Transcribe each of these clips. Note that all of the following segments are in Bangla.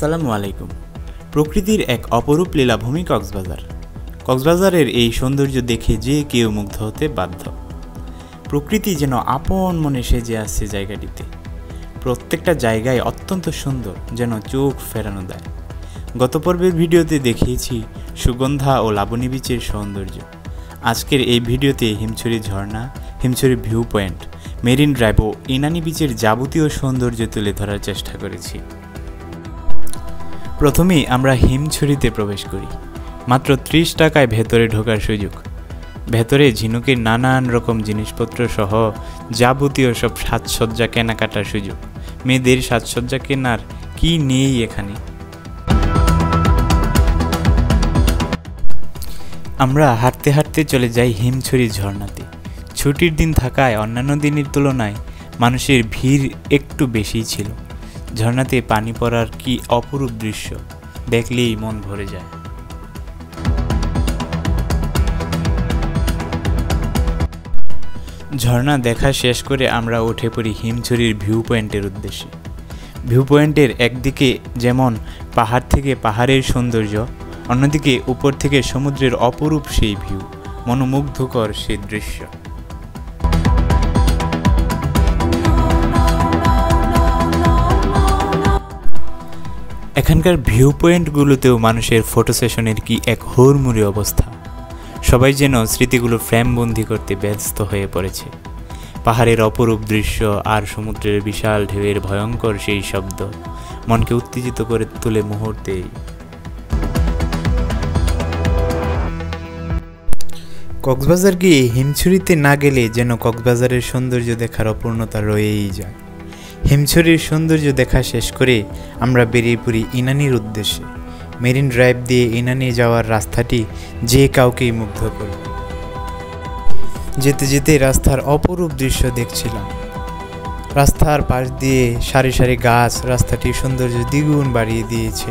আসসালামু আলাইকুম। প্রকৃতির এক অপরূপ লীলাভূমি কক্সবাজার। কক্সবাজারের এই সৌন্দর্য দেখে যে কেউ মুগ্ধ হতে বাধ্য। প্রকৃতি যেন আপন মনে সেজে আসছে জায়গাটিতে। প্রত্যেকটা জায়গায় অত্যন্ত সুন্দর, যেন চোখ ফেরানো দেয়। গত পর্বের ভিডিওতে দেখিয়েছি সুগন্ধা ও লাবণী বিচের সৌন্দর্য। আজকের এই ভিডিওতে হিমছড়ি ঝর্ণা, Himchhari view point, marine drive ও ইনানি বিচের যাবতীয় সৌন্দর্য তুলে ধরার চেষ্টা করেছি। প্রথমেই আমরা হিমছড়িতে প্রবেশ করি। মাত্র 30 টাকায় ভেতরে ঢোকার সুযোগ। ভেতরে ঝিনুকের নানান রকম জিনিসপত্র সহ যাবতীয় সব সাজসজ্জা কেনাকাটার সুযোগ। মেয়েদের সাজসজ্জা কেনার কি নেই এখানে। আমরা হাঁটতে হাঁটতে চলে যাই হিমছড়ি ঝর্ণাতে। ছুটির দিন থাকায় অন্যান্য দিনের তুলনায় মানুষের ভিড় একটু বেশিই ছিল। ঝর্ণাতে পানি পড়ার কি অপরূপ দৃশ্য, দেখলেই মন ভরে যায়। ঝর্ণা দেখা শেষ করে আমরা উঠে পড়ি হিমছড়ির ভিউ পয়েন্টের উদ্দেশ্যে। ভিউ পয়েন্টের একদিকে যেমন পাহাড় থেকে পাহাড়ের সৌন্দর্য, অন্যদিকে উপর থেকে সমুদ্রের অপরূপ সেই ভিউ, মনোমুগ্ধকর সেই দৃশ্য। এখানকার ভিউ পয়েন্টগুলোতেও মানুষের ফটো সেশনের কি এক হুড়মুড়ি অবস্থা। সবাই যেন স্মৃতিগুলো ফ্রেমবন্দি করতে ব্যস্ত হয়ে পড়েছে। পাহাড়ের অপরূপ দৃশ্য আর সমুদ্রের বিশাল ঢেউয়ের ভয়ঙ্কর সেই শব্দ মনকে উত্তেজিত করে তোলে মুহূর্তেই। কক্সবাজার গিয়ে হিমছড়িতে না গেলে যেন কক্সবাজারের সৌন্দর্য দেখার অপূর্ণতা রয়েই যায়। হিমছড়ির সৌন্দর্য দেখা শেষ করে আমরা বেরিয়ে পড়ি ইনানির উদ্দেশ্যে। মেরিন ড্রাইভ দিয়ে ইনানি যাওয়ার রাস্তাটি যে কাউকেই মুগ্ধ করে। যেতে যেতে রাস্তার অপরূপ দৃশ্য দেখছিলাম। রাস্তার পাশ দিয়ে সারি সারি গাছ রাস্তাটির সৌন্দর্য দ্বিগুণ বাড়িয়ে দিয়েছে।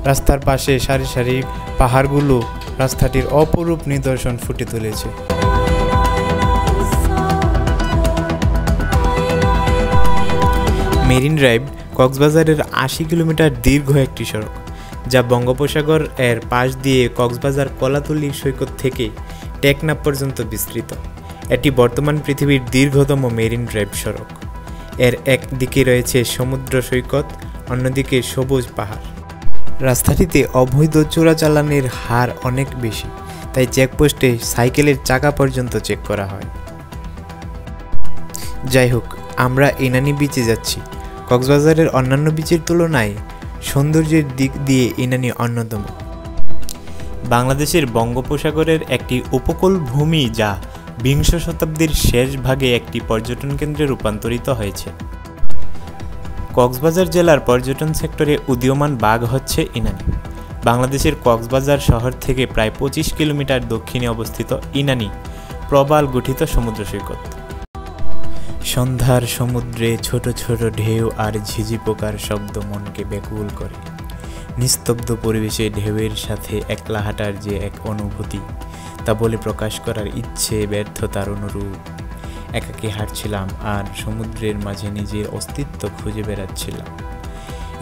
রাস্তার পাশে সারি সারি পাহাড়গুলো রাস্তাটির অপরূপ নিদর্শন ফুটে তুলেছে। মেরিন ড্রাইভ কক্সবাজারের 80 কিলোমিটার দীর্ঘ একটি সড়ক, যা বঙ্গোপসাগর এর পাশ দিয়ে কক্সবাজার কলাতলী সৈকত থেকে টেকনাফ পর্যন্ত বিস্তৃত। এটি বর্তমান পৃথিবীর দীর্ঘতম মেরিন ড্রাইভ সড়ক। এর একদিকে রয়েছে সমুদ্র সৈকত, অন্যদিকে সবুজ পাহাড়। রাস্তাটিতে অবৈধ চোরাচালানের হার অনেক বেশি, তাই চেকপোস্টে সাইকেলের চাকা পর্যন্ত চেক করা হয়। যাই হোক, আমরা ইনানি বিচে যাচ্ছি। কক্সবাজারের অন্যান্য বিচের তুলনায় সৌন্দর্যের দিক দিয়ে ইনানি অন্যতম। বাংলাদেশের বঙ্গোপসাগরের একটি উপকূল ভূমি, যা 20 শতাব্দীর শেষ ভাগে একটি পর্যটন কেন্দ্রে রূপান্তরিত হয়েছে। কক্সবাজার জেলার পর্যটন সেক্টরে উদীয়মান বাগ হচ্ছে ইনানি। বাংলাদেশের কক্সবাজার শহর থেকে প্রায় 25 কিলোমিটার দক্ষিণে অবস্থিত ইনানি প্রবাল গঠিত সমুদ্র সৈকত। সন্ধ্যার সমুদ্রে ছোট ছোট ঢেউ আর ঝিঝি পোকার শব্দ মনকে ব্যাকুল করে। নিস্তব্ধ পরিবেশে ঢেউয়ের সাথে একলা হাঁটার যে এক অনুভূতি, তা বলে প্রকাশ করার ইচ্ছে ব্যর্থতার অনুরূপ। একাকী হাঁটছিলাম আর সমুদ্রের মাঝে নিজের অস্তিত্ব খুঁজে বেড়াচ্ছিলাম।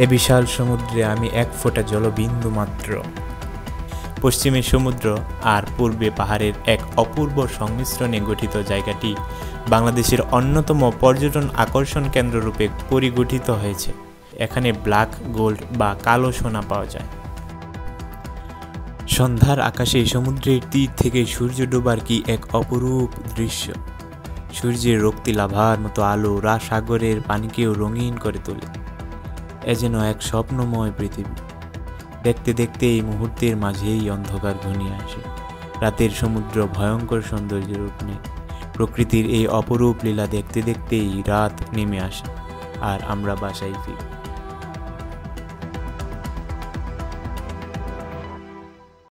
এ বিশাল সমুদ্রে আমি এক ফোঁটা জলবিন্দু মাত্র। পশ্চিমে সমুদ্র আর পূর্বে পাহাড়ের এক অপূর্ব সংমিশ্রণে গঠিত জায়গাটি বাংলাদেশের অন্যতম পর্যটন আকর্ষণ কেন্দ্ররূপে পরিগঠিত হয়েছে। এখানে ব্ল্যাক গোল্ড বা কালো সোনা পাওয়া যায়। সন্ধ্যার আকাশে সমুদ্রের তীর থেকে সূর্য ডোবার কি এক অপরূপ দৃশ্য। সূর্যের রক্তি লাভার মতো আলো সাগরের পানিকেও রঙিন করে তোলে। এ যেন এক স্বপ্নময় পৃথিবী। দেখতে দেখতে এই মুহূর্তের মাঝেই অন্ধকার ঘনিয়ে আসে। রাতের সমুদ্র ভয়ঙ্কর সৌন্দর্যের রূপ নেয়। প্রকৃতির এই অপরূপ লীলা দেখতে দেখতেই রাত নেমে আসে আর আমরা বাসায় ফিরি।